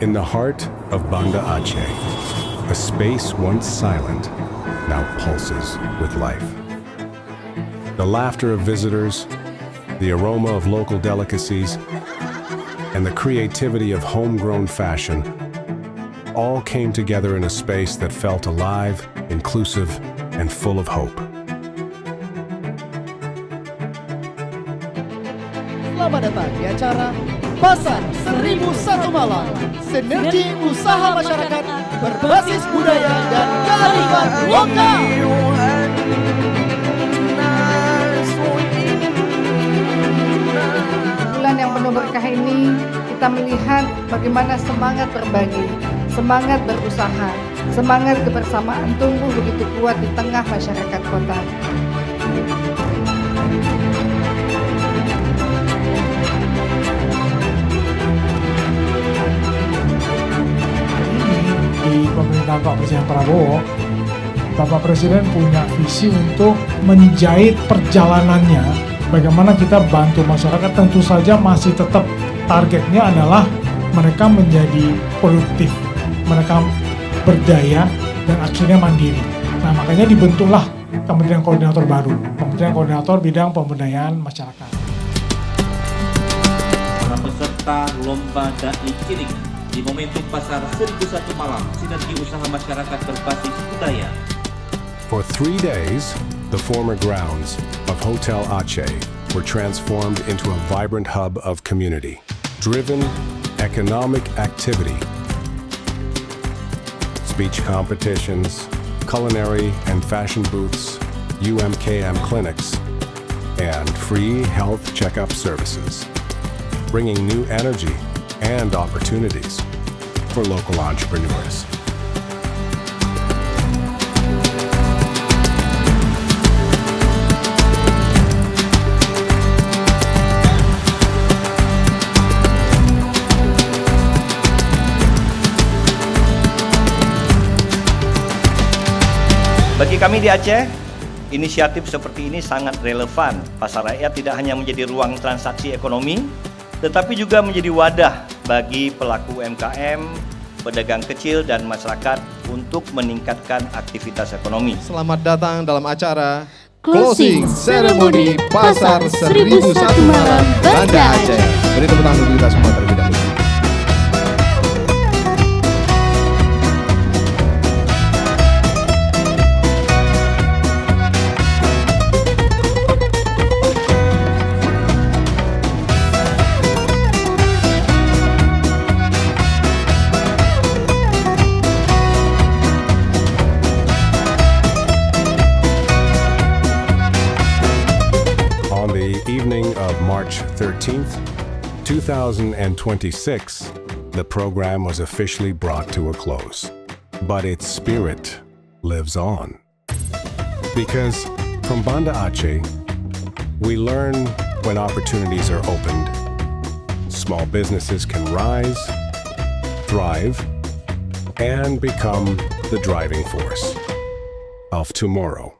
In the heart of Banda Aceh, a space once silent now pulses with life. The laughter of visitors, the aroma of local delicacies, and the creativity of homegrown fashion all came together in a space that felt alive, inclusive, and full of hope. Selamat datang di acara Pasar 1001 Malam, sinergi usaha masyarakat berbasis budaya dan kearifan lokal. Bulan yang penuh berkah ini, kita melihat bagaimana semangat berbagi, semangat berusaha, semangat kebersamaan tumbuh begitu kuat di tengah masyarakat kota. Di pemerintahan Pak Presiden Prabowo, Bapak Presiden punya visi untuk menjahit perjalanannya. Bagaimana kita bantu masyarakat, tentu saja masih tetap targetnya adalah mereka menjadi produktif, mereka berdaya dan akhirnya mandiri. Nah, makanya dibentuklah Kementerian Koordinator baru, Kementerian Koordinator Bidang Pemberdayaan Masyarakat. Para peserta Lomba Dai Cilik di momentum Pasar 1001 Malam, sinergi usaha masyarakat berbasis budaya. For 3 days, the former grounds of Hotel Aceh were transformed into a vibrant hub of community-driven economic activity. Speech competitions, culinary and fashion booths, UMKM clinics, and free health checkup services, bringing new energy and opportunities for local entrepreneurs. Bagi kami di Aceh, inisiatif seperti ini sangat relevan. Pasar rakyat tidak hanya menjadi ruang transaksi ekonomi, tetapi juga menjadi wadah bagi pelaku UMKM, pedagang kecil, dan masyarakat untuk meningkatkan aktivitas ekonomi. Selamat datang dalam acara Closing Ceremony Pasar 1001 Malam Banda Aceh. Beri tepuk tangan untuk kita semua terlebih dahulu. On the evening of March 13th, 2026, the program was officially brought to a close. But its spirit lives on. Because from Banda Aceh, we learn when opportunities are opened, small businesses can rise, thrive, and become the driving force of tomorrow.